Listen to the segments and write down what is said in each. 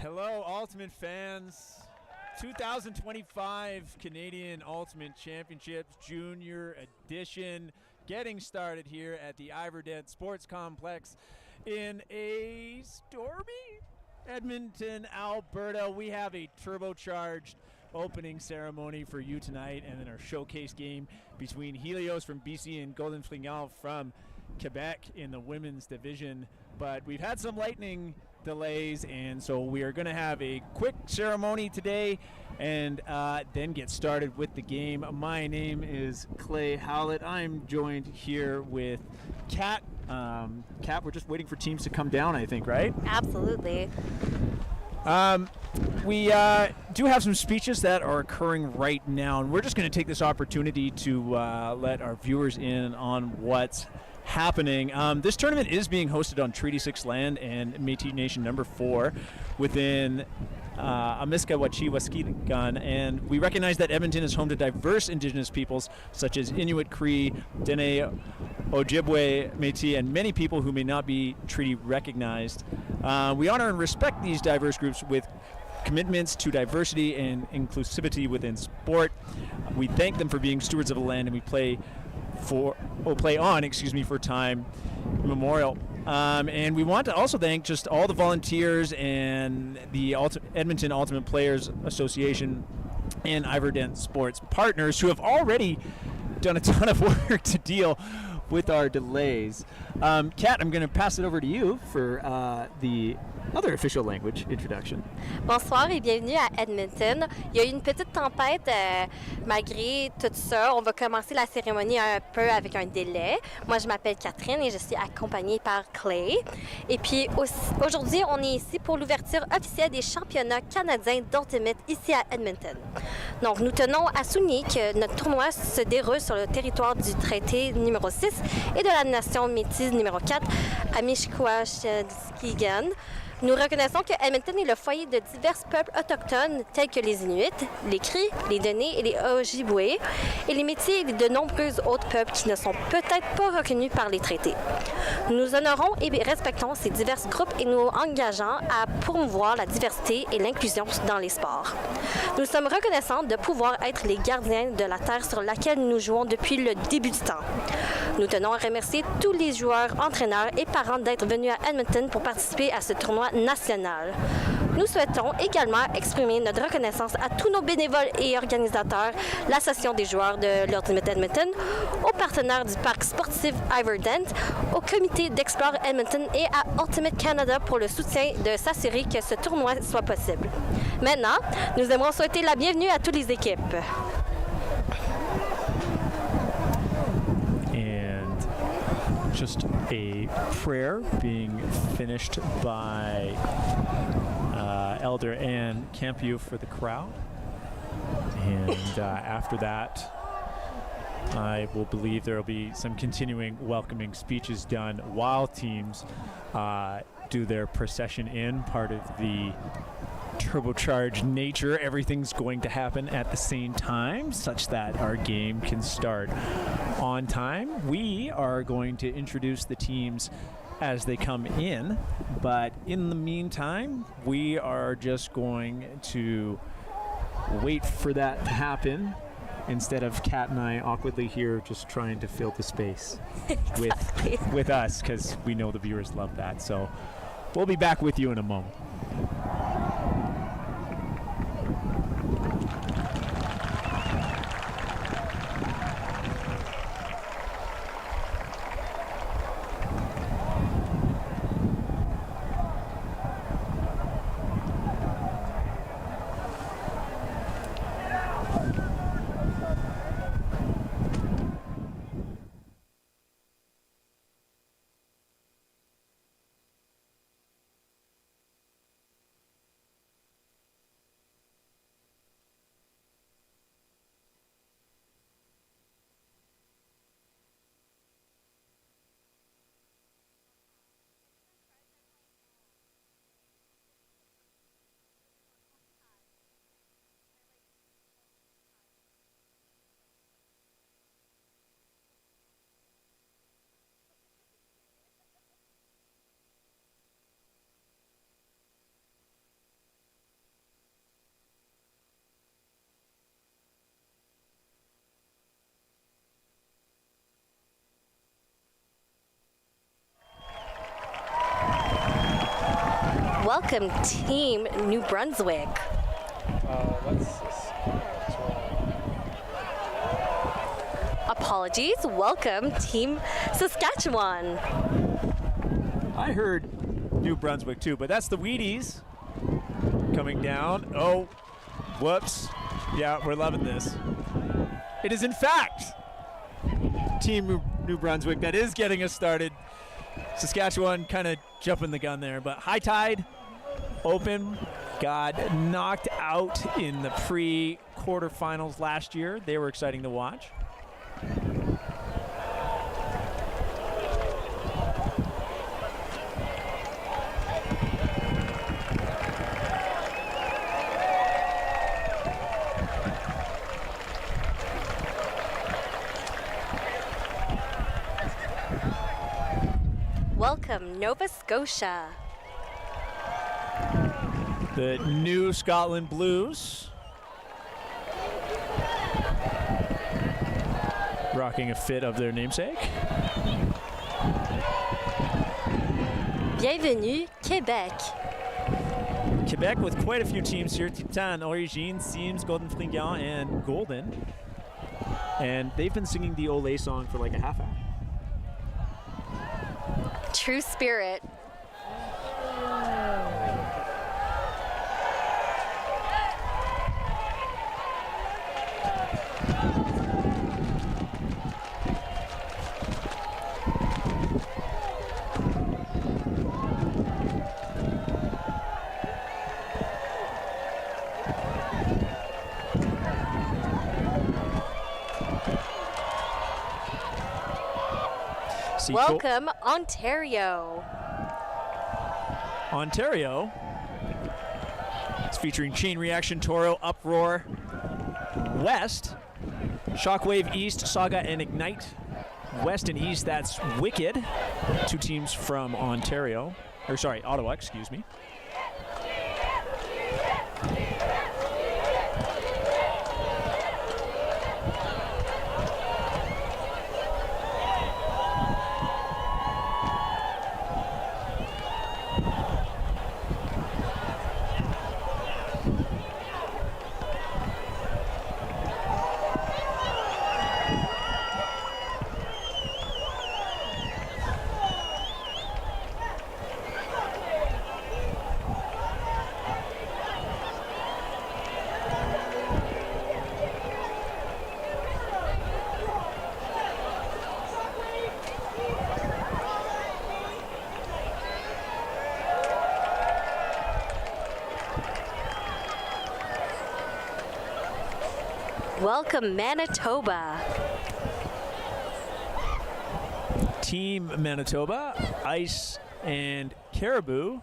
Hello, Ultimate fans. 2025 Canadian Ultimate Championships Junior Edition getting started here at the Iverden Sports Complex in a stormy Edmonton, Alberta. We have a turbocharged opening ceremony for you tonight, and then our showcase game between Helios from BC and Golden Fringants from Quebec in the women's division. But we've had some lightning delays, and so we are going to have a quick ceremony today and then get started with the game. My name is Clay Howlett. I'm joined here with Kat. Kat, we're just waiting for teams to come down, I think, right? Absolutely. We do have some speeches that are occurring right now, and we're just going to take this opportunity to let our viewers in on what's happening. This tournament is being hosted on Treaty 6 land and Métis Nation number 4 within Amiska-Wachiwaskigan, and we recognize that Edmonton is home to diverse Indigenous peoples such as Inuit, Cree, Dene, Ojibwe, Métis, and many people who may not be treaty recognized. We honor and respect these diverse groups with commitments to diversity and inclusivity within sport. We thank them for being stewards of the land, and we play on for time immemorial. And we want to also thank just all the volunteers and the Edmonton Ultimate Players Association and Iverden Sports partners who have already done a ton of work to deal with our delays. Kat, I'm going to pass it over to you for the other official language introduction. Bonsoir et bienvenue à Edmonton. Il y a eu une petite tempête malgré tout ça. On va commencer la cérémonie un peu avec un délai. Moi, je m'appelle Catherine et je suis accompagnée par Clay. Et puis aujourd'hui, on est ici pour l'ouverture officielle des championnats canadiens d'Ultimate ici à Edmonton. Donc, nous tenons à souligner que notre tournoi se déroule sur le territoire du traité numéro 6 et de la nation métisse numéro 4, Amiskwaciwâskahikan. Nous reconnaissons que Edmonton est le foyer de divers peuples autochtones tels que les Inuits, les Cris, les Dene et les Ojibwe, et les Métis et de nombreux autres peuples qui ne sont peut-être pas reconnus par les traités. Nous honorons et respectons ces divers groupes et nous engageons à promouvoir la diversité et l'inclusion dans les sports. Nous sommes reconnaissants de pouvoir être les gardiens de la terre sur laquelle nous jouons depuis le début du temps. Nous tenons à remercier tous les joueurs, entraîneurs et parents d'être venus à Edmonton pour participer à ce tournoi national. Nous souhaitons également exprimer notre reconnaissance à tous nos bénévoles et organisateurs, l'Association des joueurs de l'Ultimate Edmonton, aux partenaires du parc sportif Iverden, au comité d'Explore Edmonton et à Ultimate Canada pour le soutien de s'assurer que ce tournoi soit possible. Maintenant, nous aimerions souhaiter la bienvenue à toutes les équipes. Just a prayer being finished by Elder Ann Campiu for the crowd. And after that, I will believe there will be some continuing welcoming speeches done while teams do their procession in, part of the turbocharged nature. Everything's going to happen at the same time such that our game can start on time. We are going to introduce the teams as they come in, but in the meantime, we are just going to wait for that to happen instead of Kat and I awkwardly here just trying to fill the space Exactly. with us, because we know the viewers love that. So we'll be back with you in a moment. Welcome, Team New Brunswick. Apologies. Welcome, Team Saskatchewan. I heard New Brunswick too, but that's the Wheaties coming down. Oh, whoops. Yeah, we're loving this. It is in fact Team New Brunswick that is getting us started. Saskatchewan kind of jumping the gun there, but High Tide Open got knocked out in the pre-quarterfinals last year. They were exciting to watch. Welcome, Nova Scotia. The New Scotland Blues rocking a fit of their namesake. Bienvenue, Québec. Quebec with quite a few teams here. Titan, Origine, Seams, Golden Fringants, and Golden. And they've been singing the Olé song for like a half hour. True spirit. Welcome, Ontario. Ontario. It's featuring Chain Reaction, Toro, Uproar, West, Shockwave East, Saga, and Ignite. West and East, that's Wicked. Two teams from Ontario. Or sorry, Ottawa, excuse me. Welcome, Manitoba. Team Manitoba, Ice and Caribou,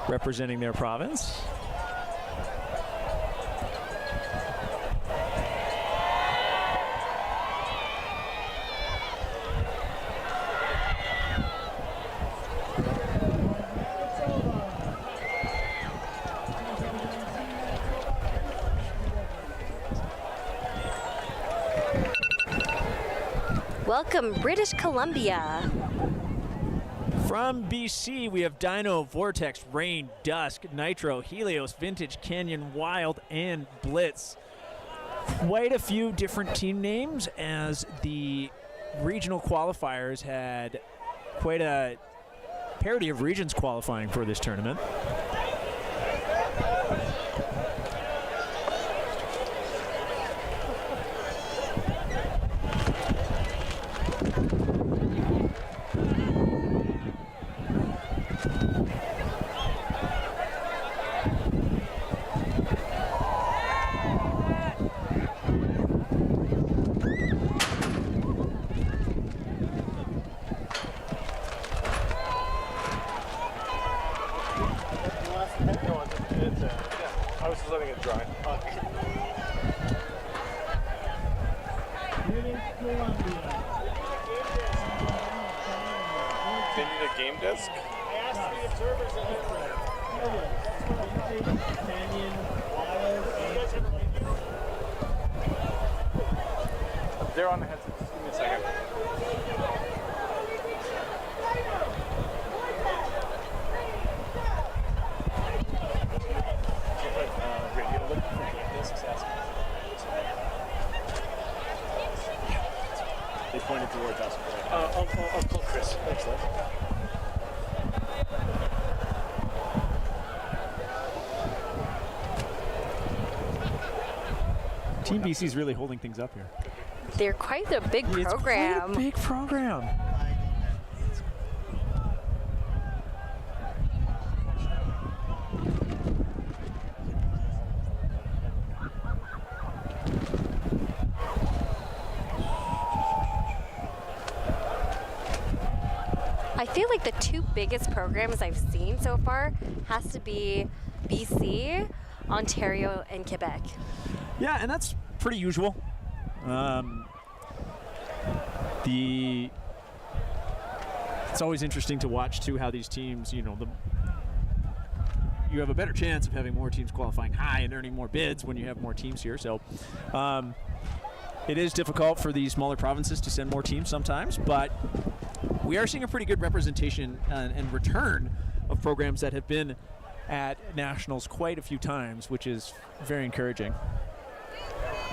representing their province. Welcome, British Columbia. From BC, we have Dino, Vortex, Rain, Dusk, Nitro, Helios, Vintage, Canyon, Wild, and Blitz. Quite a few different team names, as the regional qualifiers had quite a parity of regions qualifying for this tournament. I was just letting it dry. They need a game disc? I asked the observers in Canyon, Wild, They're on the headset. Just give me a second. They pointed towards us. I'll call Chris. Excellent. Team BC is really holding things up here. They're quite a big program. It's quite a big program. I feel like the two biggest programs I've seen so far has to be BC, Ontario, and Quebec. Yeah, and that's pretty usual. It's always interesting to watch too how these teams, you have a better chance of having more teams qualifying high and earning more bids when you have more teams here. So it is difficult for these smaller provinces to send more teams sometimes, but we are seeing a pretty good representation and return of programs that have been at nationals quite a few times, which is very encouraging.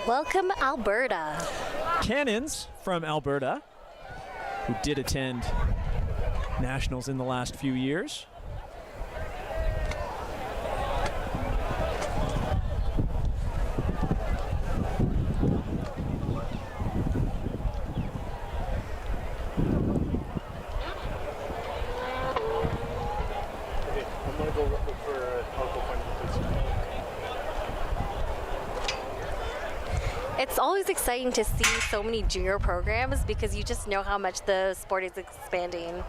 Welcome, Alberta. Cannons from Alberta, who did attend nationals in the last few years. I'm gonna go look for Uncle Funny. It's always exciting to see so many junior programs because you just know how much the sport is expanding.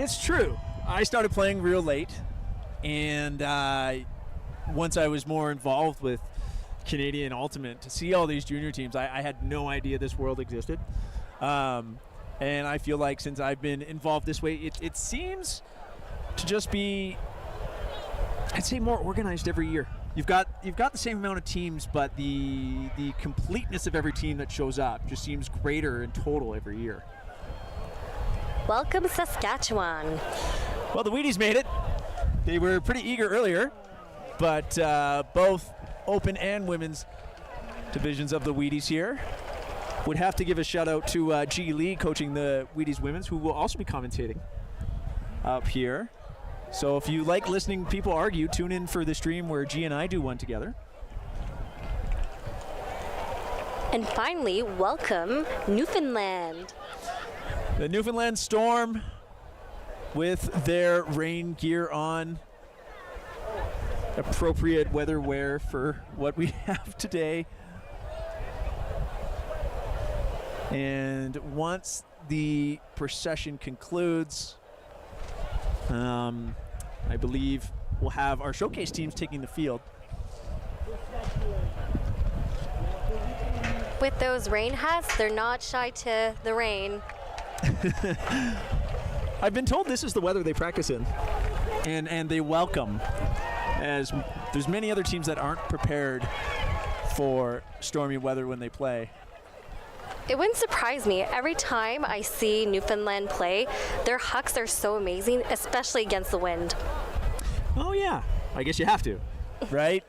It's true. I started playing real late, and once I was more involved with Canadian Ultimate, to see all these junior teams, I had no idea this world existed. And I feel like since I've been involved this way, it seems to just be, I'd say, more organized every year. You've got the same amount of teams, but the completeness of every team that shows up just seems greater in total every year. Welcome, Saskatchewan. Well, the Wheaties made it. They were pretty eager earlier, but both open and women's divisions of the Wheaties here. Would have to give a shout out to G. Lee coaching the Wheaties women's, who will also be commentating up here. So if you like listening people argue, tune in for the stream where G and I do one together. And finally, welcome, Newfoundland. The Newfoundland Storm with their rain gear on. Appropriate weather wear for what we have today. And once the procession concludes, I believe we'll have our showcase teams taking the field. With those rain hats, they're not shy to the rain. I've been told this is the weather they practice in, and they welcome, as there's many other teams that aren't prepared for stormy weather when they play. It wouldn't surprise me. Every time I see Newfoundland play, their hucks are so amazing, especially against the wind. Oh yeah, I guess you have to, right?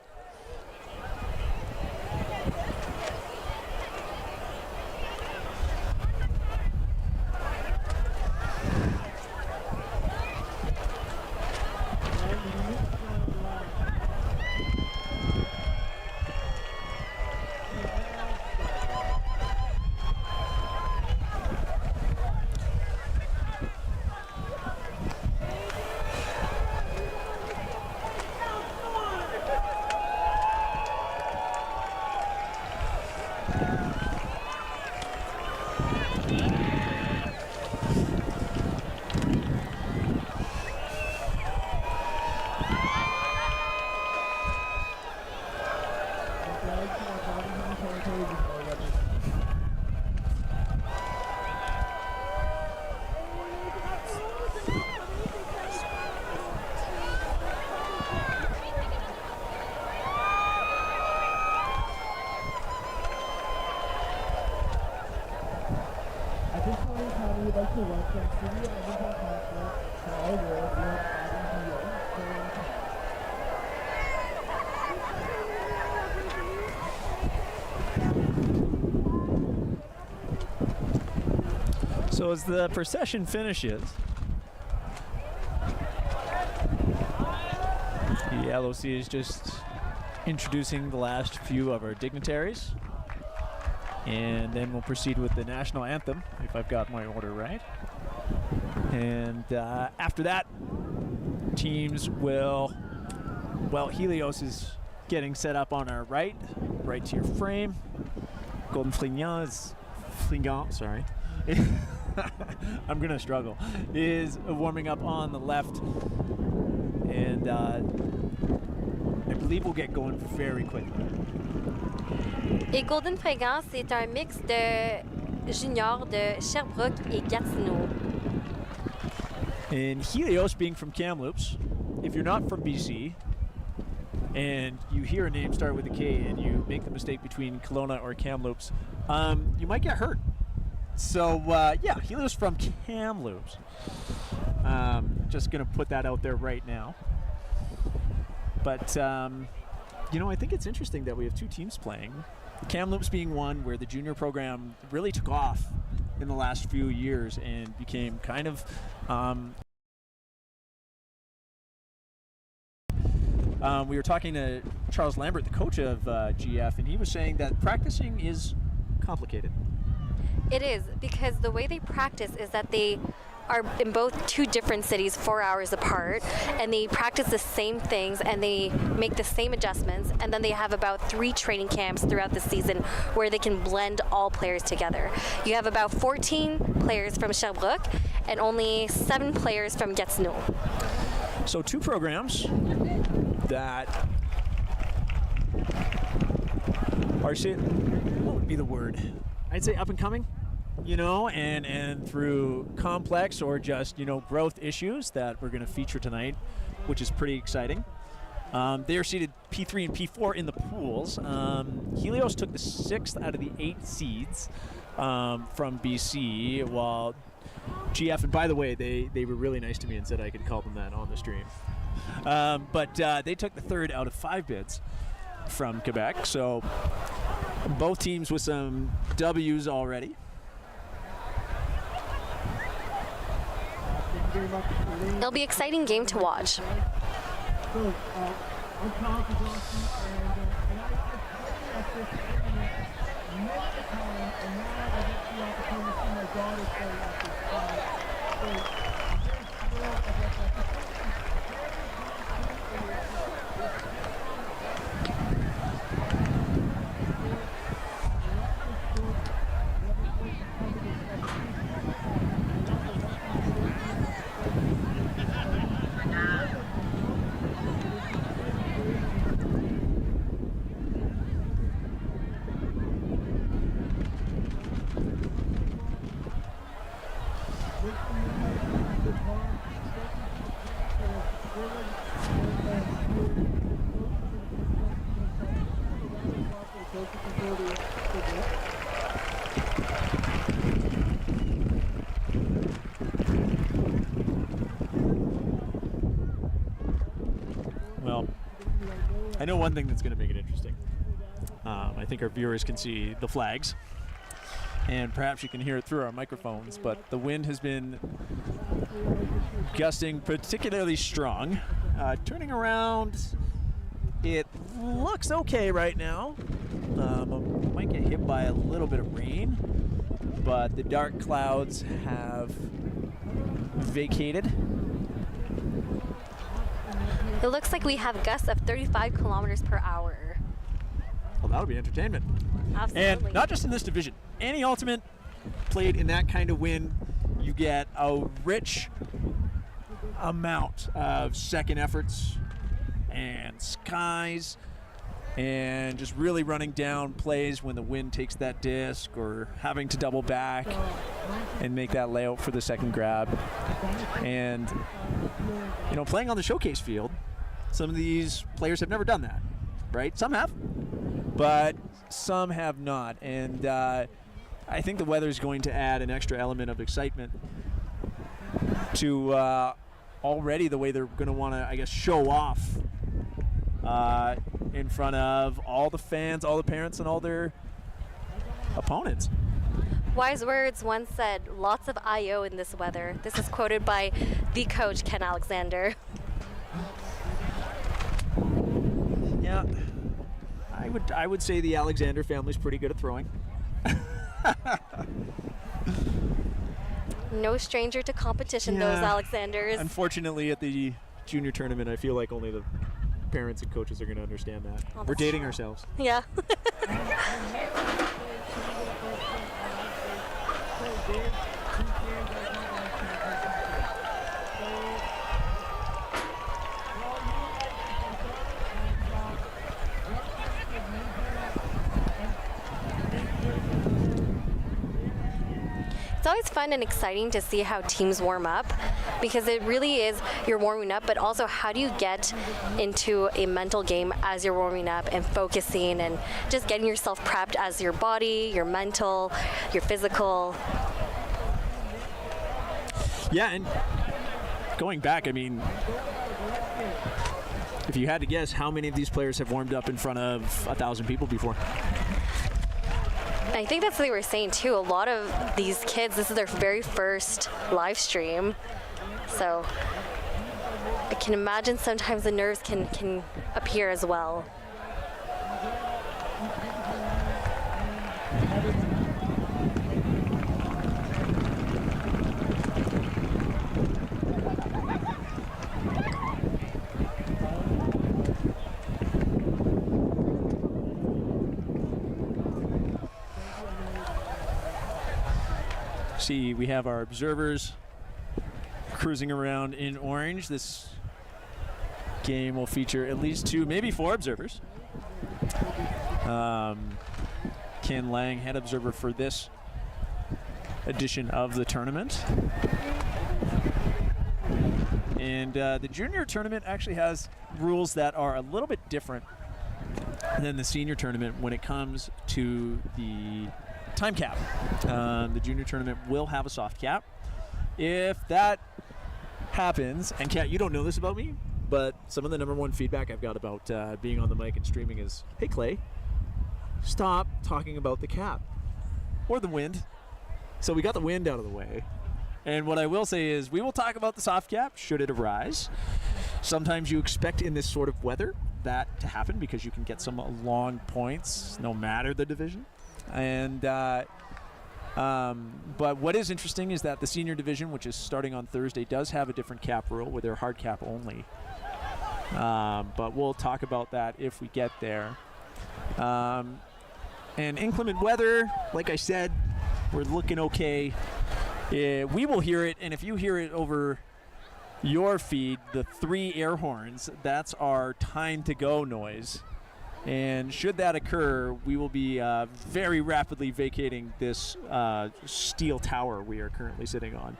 We'd like to welcome City of Edmonton Council to our world. We have So as the procession finishes, the LOC is just introducing the last few of our dignitaries, and then we'll proceed with the national anthem, if I've got my order right. And after that, teams will, well, Helios is getting set up on our right to your frame. Golden Fringants, sorry. I'm gonna struggle. Is warming up on the left, and I believe we'll get going very quickly. Et Golden Fringants, c'est un mix de juniors de Sherbrooke et Gatineau. And Helios, being from Kamloops, if you're not from BC and you hear a name start with a K and you make the mistake between Kelowna or Kamloops, you might get hurt. So yeah, Helios from Kamloops. Just gonna put that out there right now. But you know, I think it's interesting that we have two teams playing. Kamloops being one where the junior program really took off in the last few years and became kind of we were talking to Charles Lambert, the coach of GF, and he was saying that practicing is complicated. It is, because the way they practice is that they are in both two different cities 4 hours apart, and they practice the same things and they make the same adjustments, and then they have about 3 training camps throughout the season where they can blend all players together. You have about 14 players from Sherbrooke and only 7 players from Gatineau. So 2 programs that are, what would be the word? I'd say up and coming, you know, and through complex or just, you know, growth issues that we're going to feature tonight, which is pretty exciting. They are seeded P3 and P4 in the pools. Helios took the 6th out of the 8 seeds from BC, while GF, and by the way, they were really nice to me and said I could call them that on the stream. But they took the 3rd out of 5 bids from Quebec. So both teams with some W's already. It'll be an exciting game to watch. Well, I know one thing that's going to make it interesting. I think our viewers can see the flags, and perhaps you can hear it through our microphones, but the wind has been gusting particularly strong. Turning around, it looks okay right now. Might get hit by a little bit of rain, but the dark clouds have vacated. It looks like we have gusts of 35 kilometers per hour. Well, that'll be entertainment. Absolutely. And not just in this division. Any ultimate played in that kind of wind, you get a rich amount of second efforts and skies and just really running down plays when the wind takes that disc or having to double back and make that layout for the second grab. And, you know, playing on the showcase field, some of these players have never done that, right? Some have, but some have not. And I think the weather is going to add an extra element of excitement to already the way they're going to want to, I guess, show off in front of all the fans, all the parents, and all their opponents. Wise words once said, lots of I.O. in this weather. This is quoted by the coach, Ken Alexander. Yeah, I would say the Alexander family's pretty good at throwing. No stranger to competition, those Alexanders. Unfortunately, at the junior tournament, I feel like only the parents and coaches are going to understand that. Oh, We're dating ourselves. Yeah. It's always fun and exciting to see how teams warm up, because it really is, you're warming up, but also how do you get into a mental game as you're warming up and focusing and just getting yourself prepped as your body, your mental, your physical. Yeah, and going back, I mean, if you had to guess, how many of these players have warmed up in front of 1,000 people before? I think that's what they were saying too. A lot of these kids, this is their very first live stream. So I can imagine sometimes the nerves can appear as well. See, we have our observers cruising around in orange. This game will feature at least 2, maybe 4 observers. Ken Lang, head observer for this edition of the tournament. And the junior tournament actually has rules that are a little bit different than the senior tournament when it comes to the time cap. The junior tournament will have a soft cap. If that happens, and Kat, you don't know this about me, but some of the number one feedback I've got about being on the mic and streaming is, hey Clay, stop talking about the cap or the wind. So we got the wind out of the way. And what I will say is we will talk about the soft cap should it arise. Sometimes you expect in this sort of weather that to happen because you can get some long points no matter the division. And but what is interesting is that the senior division, which is starting on Thursday, does have a different cap rule where they're hard cap only. But we'll talk about that if we get there. And inclement weather, like I said, we're looking okay. We will hear it, and if you hear it over your feed, the 3 air horns, that's our time to go noise. And should that occur, we will be very rapidly vacating this steel tower we are currently sitting on.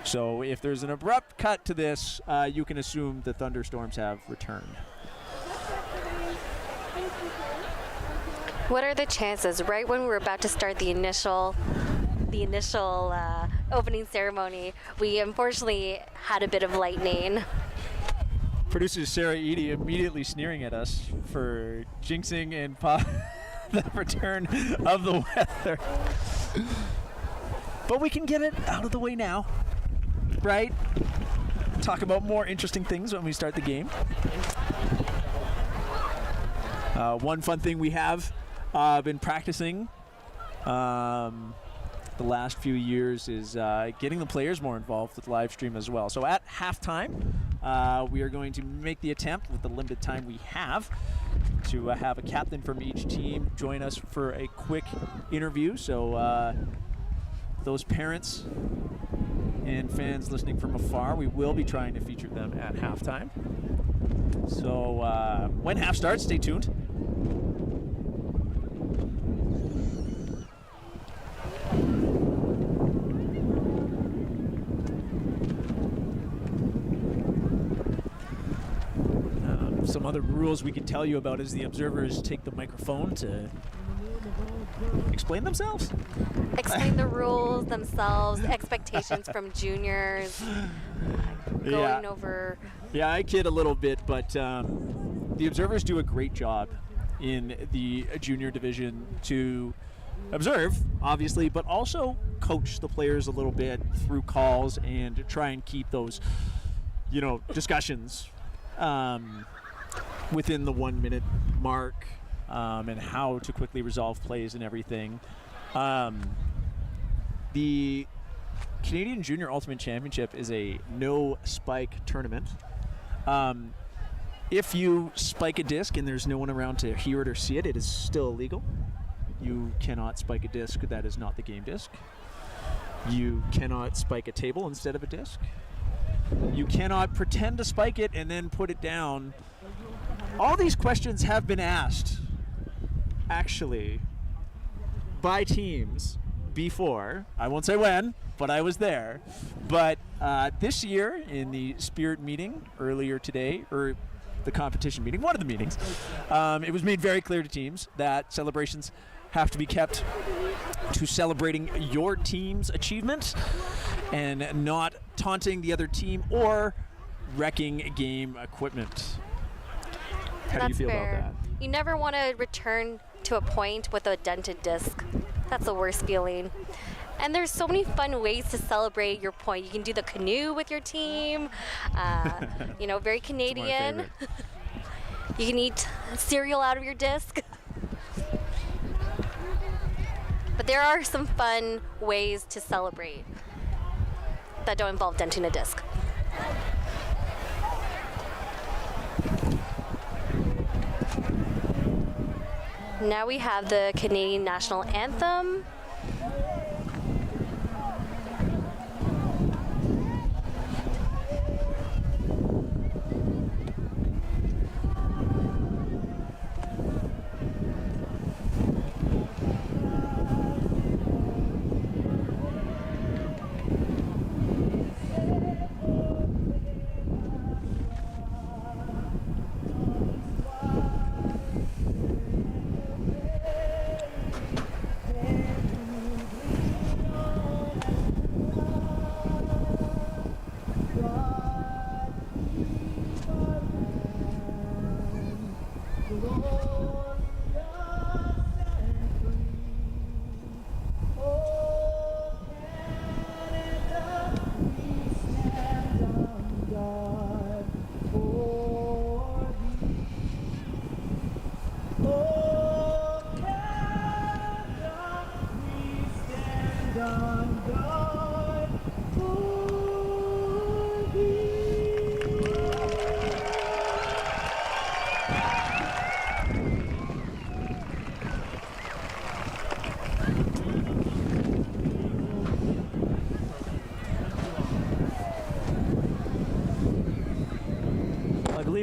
So if there's an abrupt cut to this, you can assume the thunderstorms have returned. What are the chances, right when we're about to start the initial opening ceremony, we unfortunately had a bit of lightning? Producer Sarah Eady immediately sneering at us for jinxing and the return of the weather. But we can get it out of the way now, right? Talk about more interesting things when we start the game. One fun thing we have been practicing the last few years is getting the players more involved with live stream as well. So at halftime, we are going to make the attempt with the limited time we have to have a captain from each team join us for a quick interview. So those parents and fans listening from afar, we will be trying to feature them at halftime. So when half starts, stay tuned. Some other rules we could tell you about is the observers take the microphone to explain themselves. Explain the rules themselves, expectations from juniors, going over. Yeah, I kid a little bit, but the observers do a great job in the junior division to observe, obviously, but also coach the players a little bit through calls and try and keep those, discussions within the 1 minute mark, and how to quickly resolve plays and everything. The Canadian Junior Ultimate Championship is a no spike tournament. If you spike a disc and there's no one around to hear it or see it, it is still illegal. You cannot spike a disc that is not the game disc. You cannot spike a table instead of a disc. You cannot pretend to spike it and then put it down. All these questions have been asked, actually, by teams before. I won't say when, but I was there. But this year, in the Spirit meeting earlier today, or the competition meeting, one of the meetings, it was made very clear to teams that celebrations have to be kept to celebrating your team's achievement and not taunting the other team or wrecking game equipment. How do you feel about that? You never want to return to a point with a dented disc. That's the worst feeling. And there's so many fun ways to celebrate your point. You can do the canoe with your team, very Canadian. You can eat cereal out of your disc. But there are some fun ways to celebrate that don't involve denting a disc. Now we have the Canadian National Anthem.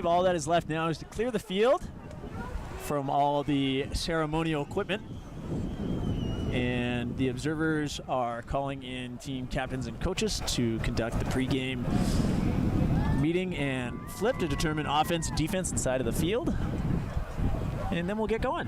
All that is left now is to clear the field from all the ceremonial equipment, and the observers are calling in team captains and coaches to conduct the pregame meeting and flip to determine offense and defense inside of the field, and then we'll get going.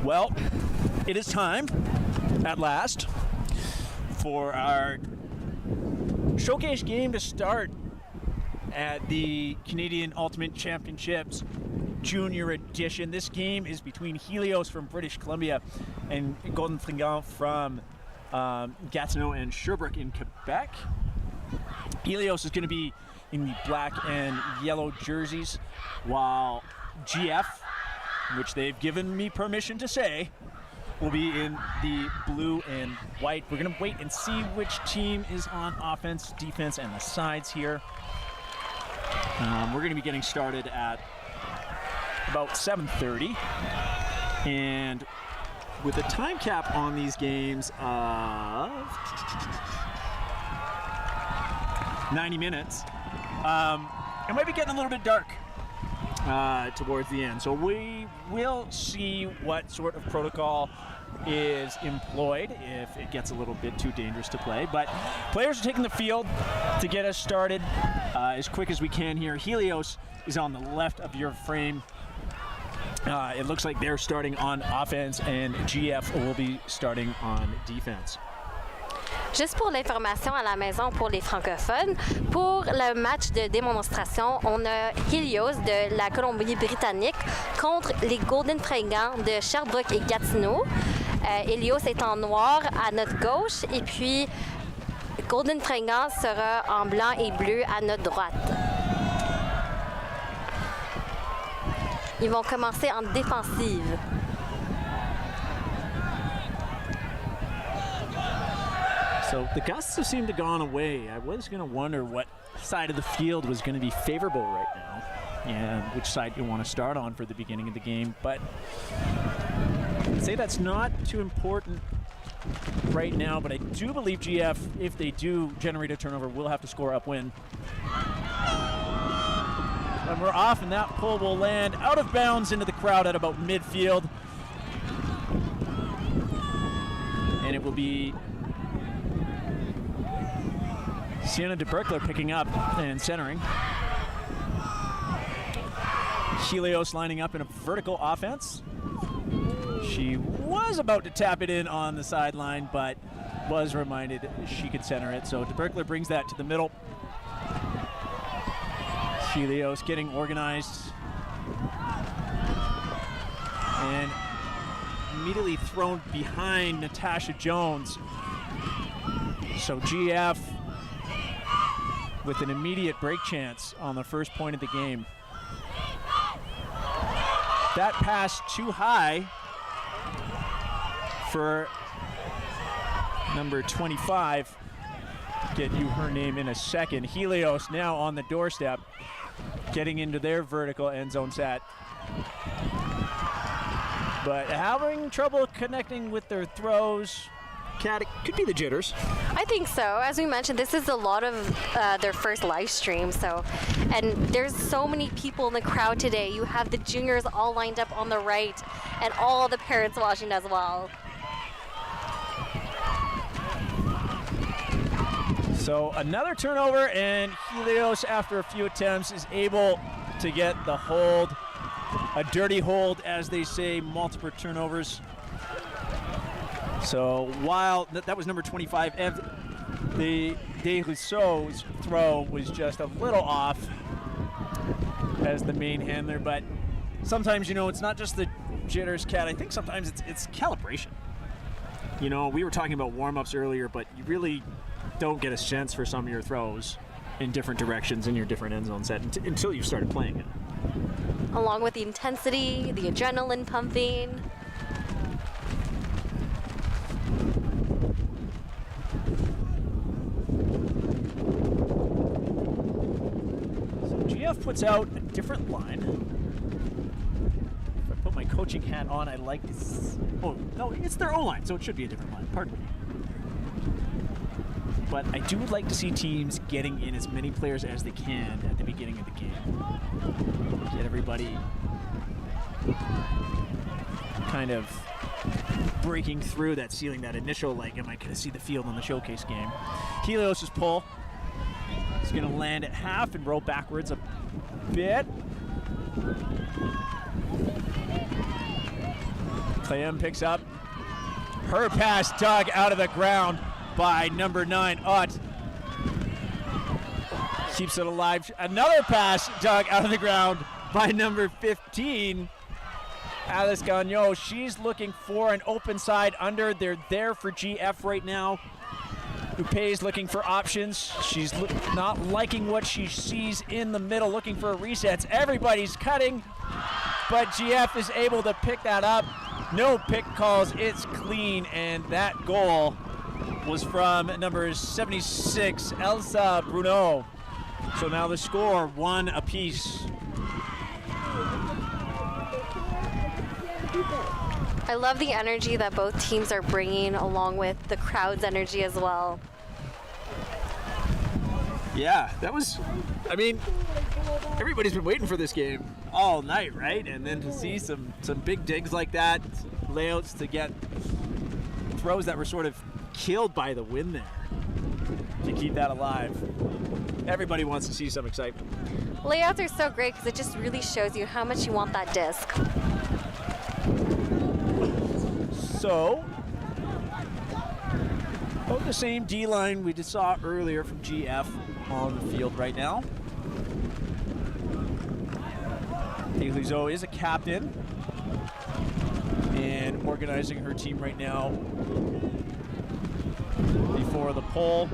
Well, it is time, at last, for our showcase game to start at the Canadian Ultimate Championships Junior Edition. This game is between Helios from British Columbia and Golden Fringants from Gatineau and Sherbrooke in Quebec. Helios is going to be in the black and yellow jerseys, while GF, which they've given me permission to say, will be in the blue and white. We're going to wait and see which team is on offense, defense, and the sides here. We're going to be getting started at about 7:30, and with a time cap on these games of 90 minutes, it might be getting a little bit dark towards the end. So we will see what sort of protocol is employed if it gets a little bit too dangerous to play. But players are taking the field to get us started as quick as we can here. Helios is on the left of your frame. It looks like they're starting on offense, and GF will be starting on defense. Juste pour l'information à la maison pour les francophones, pour le match de démonstration, on a Helios de la Colombie-Britannique contre les Golden Fringants de Sherbrooke et Gatineau. Helios est en noir à notre gauche et puis Golden Fringants sera en blanc et bleu à notre droite. Ils vont commencer en défensive. So the gusts have seemed to have gone away. I was going to wonder what side of the field was going to be favorable right now and which side you want to start on for the beginning of the game. But I'd say that's not too important right now, but I do believe GF, if they do generate a turnover, will have to score upwind. And we're off, and that pull will land out of bounds into the crowd at about midfield. And it will be Sienna DeBerkler picking up and centering. Helios lining up in a vertical offense. She was about to tap it in on the sideline, but was reminded she could center it. So DeBerkler brings that to the middle. Helios getting organized. And immediately thrown behind Natasha Jones. So GF with an immediate break chance on the first point of the game. That pass too high for number 25. Get you her name in a second. Helios now on the doorstep, getting into their vertical end zone set. But having trouble connecting with their throws. Kat, it could be the jitters. I think so. As we mentioned, this is a lot of their first live stream. And there's so many people in the crowd today. You have the juniors all lined up on the right and all the parents watching as well. So another turnover, and Helios, after a few attempts, is able to get the hold. A dirty hold, as they say, multiple turnovers. So while that was number 25, the Desrousseau's throw was just a little off as the main handler, but sometimes, you know, it's not just the jitters, Kat. I think sometimes it's calibration. You know, we were talking about warm-ups earlier, but you really don't get a sense for some of your throws in different directions in your different end zone set until you've started playing it. Along with the intensity, the adrenaline pumping. GF puts out a different line. If I put my coaching hat on, I like this. Oh, no, it's their O-line, so it should be a different line. Pardon me. But I do like to see teams getting in as many players as they can at the beginning of the game. Get everybody kind of breaking through that ceiling, that initial, like, am I going to see the field in the showcase game? Helios' pull. It's going to land at half and roll backwards a bit. Clayem picks up. Her pass dug out of the ground by number 9, Ott. Keeps it alive. Another pass dug out of the ground by number 15, Alice Gagnon. She's looking for an open side under. They're there for GF right now. Upe's looking for options. She's not liking what she sees in the middle, looking for resets. Everybody's cutting, but GF is able to pick that up. No pick calls, it's clean, and that goal was from number 76, Elsa Bruno. So now the score, 1 apiece. I love the energy that both teams are bringing, along with the crowd's energy as well. Yeah, that was, I mean, everybody's been waiting for this game all night, right? And then to see some big digs like that, layouts to get throws that were sort of killed by the wind there to keep that alive. Everybody wants to see some excitement. Layouts are so great because it just really shows you how much you want that disc. So, about the same D line we just saw earlier from GF on the field right now. Helios is a captain and organizing her team right now before the pole.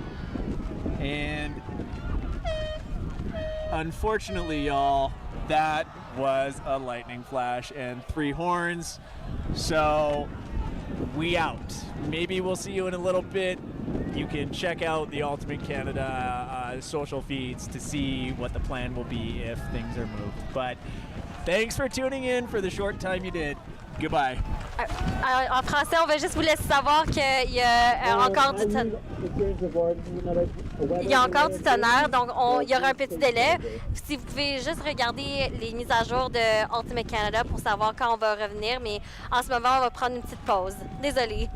And unfortunately, y'all, that was a lightning flash and 3 horns. So we out. Maybe we'll see you in a little bit. You can check out the Ultimate Canada social feeds to see what the plan will be if things are moved. But thanks for tuning in for the short time you did. Goodbye. En français, on va juste vous laisser savoir qu'il y a encore du tonnerre. Il y a encore du tonnerre, donc il y aura un petit délai. Si vous pouvez juste regarder les mises à jour de Ultimate Canada pour savoir quand on va revenir, mais en ce moment, on va prendre une petite pause. Désolée.